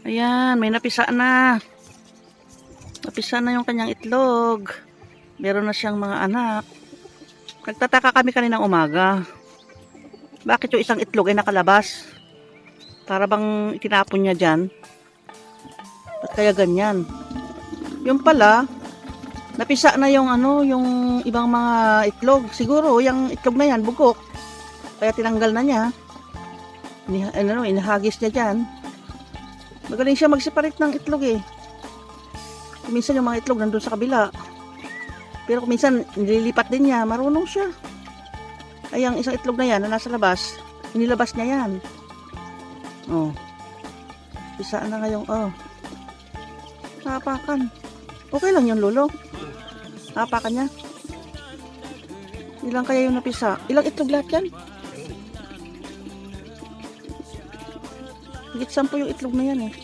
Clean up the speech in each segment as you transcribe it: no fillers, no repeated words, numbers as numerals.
Ayan, may napisa na. Napisa na yung kanyang itlog. Meron na siyang mga anak. Nagtataka kami kaninang umaga. Bakit yung isang itlog ay nakalabas? Para bang itinapon niya dyan? Ba't kaya ganyan? Yung pala, napisa na yung yung ibang mga itlog. Siguro, yung itlog na yan, bugok. Kaya tinanggal na niya. Inahagis niya dyan. Magaling siya mag-separate ng itlog eh. Minsan yung mga itlog nandun sa kabila. Pero kung minsan nililipat din niya, marunong siya. Ay, ang isang itlog na yan na nasa labas, inilabas niya yan. Oh. Pisa na ngayong, hapakan. Okay lang yun, Lolo. Hapakan niya. Ilang kaya yung napisa? Ilang itlog lahat yan? Higit 10 yung itlog na yan eh.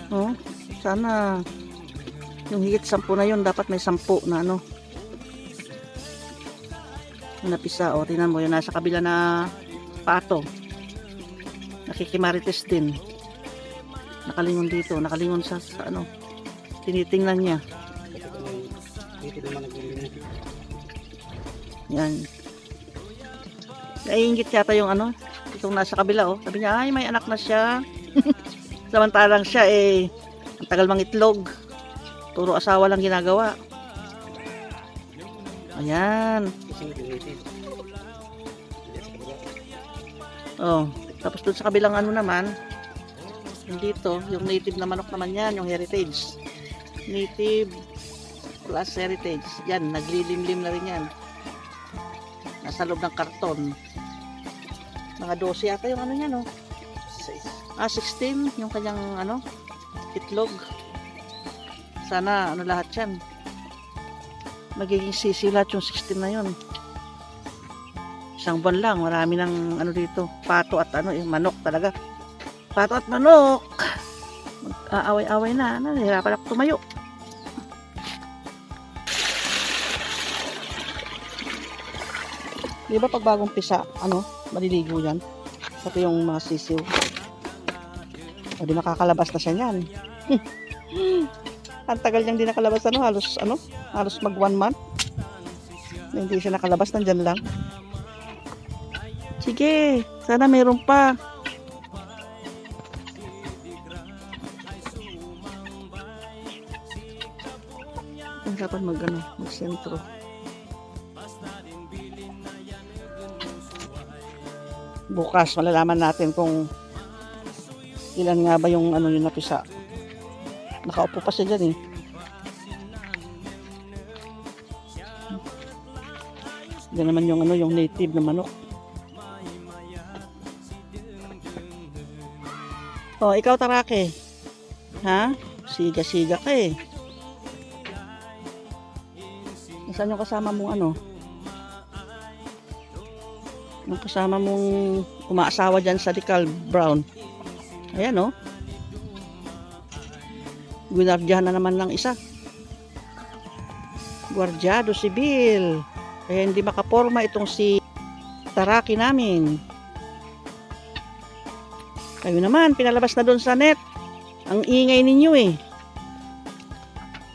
Oh, sana yung higit 10 na yun, dapat may 10 na napisa. O, tingnan mo, yung nasa kabila na pato. Nakikimarites din. Nakalingon dito, nakalingon sa tinitingnan niya. Yan. Naiingit yata yung itong nasa kabila, oh. Sabi niya, ay, may anak na siya. Samantalang siya, ang tagal mang itlog. Puro asawa lang ginagawa. Ayan. Oh, tapos doon sa kabilang naman, yung dito, yung native na manok naman yan, yung heritage. Native plus heritage. Yan, naglilimlim na rin yan. Nasa loob ng karton. Mga 12 yata yung niya, no? 16 yung kanyang itlog. Sana lahat yan. Magiging sisi lahat yung 16 na yun. Isang buwan lang, marami ng dito. Pato at yung manok talaga. Pato at manok. Mag-aaway-away na. Nahirapan ako tumayo. Di ba pag bagong pisa, maliligo yan? Pati yung mga sisiw. O di makakalabas na siya niyan. Ang tagal niyang di nakalabas halos mag 1 month. Hindi siya nakalabas, nandyan lang. Sige, sana meron pa. Ang dapat mag-sentro. Bukas malalaman natin kung ilan nga ba yung yung napisa. Nakaupo pa siya dyan eh. Yan naman yung yung native na manok. Oh, ikaw Tarake. Ha? Siga-siga ka eh. Nasaan yung kasama mong yung kasama mong umaasawa dyan sa Decal Brown? Ayan oh. Guardiyan na naman ng isa. Guardiado sibil. Kaya hindi makaporma itong si Taraki namin. Kayo naman, pinalabas na doon sa net. Ang ingay ninyo eh.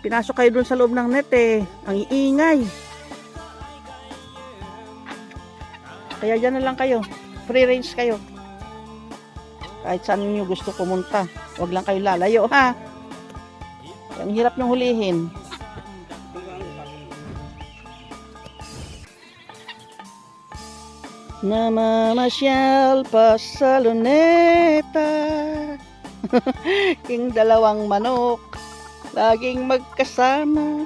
Pinasok kayo doon sa loob ng net eh. Ang iingay. Kaya dyan na lang kayo. Free range kayo. Kahit saan niyo gusto pumunta. Huwag lang kayo lalayo ha. Ang hirap niyong hulihin. Namamasyal pa sa luneta. King dalawang manok laging magkasama.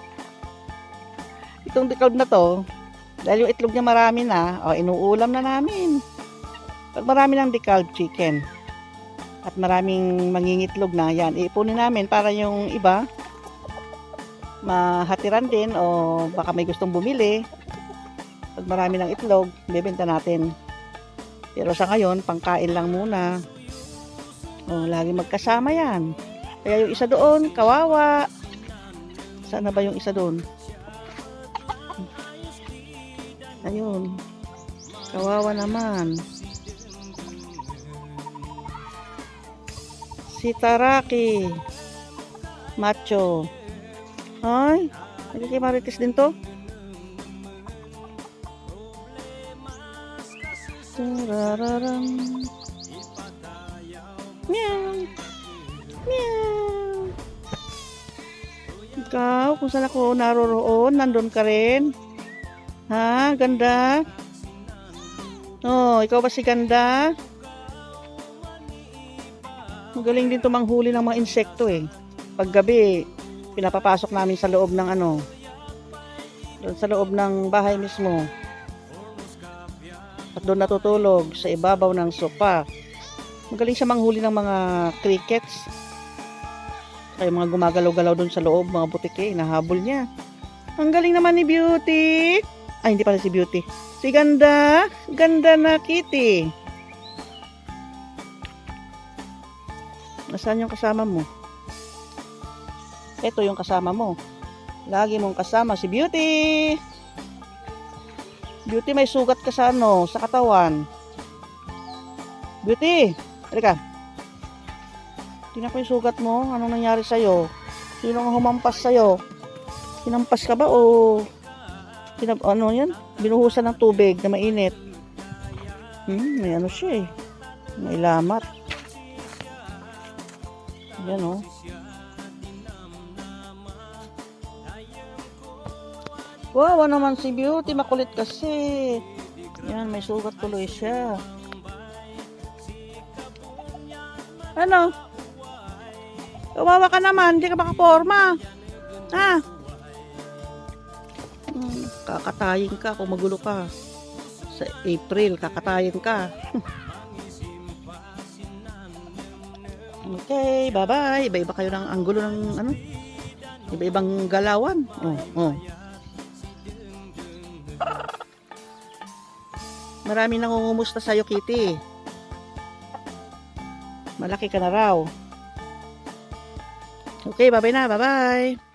Itong dekalb na to, dahil yung itlog niya marami na, inuulam na namin. Pag marami ng dekalb chicken at maraming mangingitlog na, yan, iipunin namin para yung iba mahatiran din o baka may gustong bumili. Pag marami ng itlog, bebenta natin. Pero sa ngayon, pangkain lang muna. Lagi magkasama yan. Kaya yung isa doon, kawawa. Saan na ba yung isa doon? Ayun. Kawawa naman. Si Taraki. Macho. Ay, kay Marites din to. Tarararang. Meow. Meow. Ikaw, kung saan ako naroroon, nandun ka rin. Ha? Ganda? Oh, ikaw ba si Ganda? Magaling din tumanghuli ng mga insekto eh. Paggabi, pinapapasok namin sa loob ng doon sa loob ng bahay mismo. At doon natutulog sa ibabaw ng sopa. Magaling siya manghuli ng mga crickets. Kaya mga gumagalaw-galaw doon sa loob, mga butike, nahabol niya. Ang galing naman ni Beauty. Ay, hindi pala si Beauty. Si Ganda. Ganda na kitty. Nasaan yung kasama mo? Ito yung kasama mo. Lagi mong kasama si Beauty. Beauty, may sugat ka sa sa katawan. Beauty, halika. Tingnan ko yung sugat mo. Anong nangyari sa'yo? Sino ang humampas sa'yo? Hinampas ka ba o ano yan? Binuhusan ng tubig na mainit. May ano siya eh. May lamat. Yan o. Wow, naman si Beauty. Makulit kasi. Yan, may sugat tuloy siya. Ano? Kawawa ka naman. Hindi ka makaporma. Ha? Kakatayin ka kung magulo ka. Sa April, kakatayin ka. Okay, bye-bye. Iba-iba kayo ng anggulo ng iba-ibang galawan. Marami nangungumusta sa'yo, Kitty. Malaki ka na raw. Okay, bye-bye na. Bye-bye.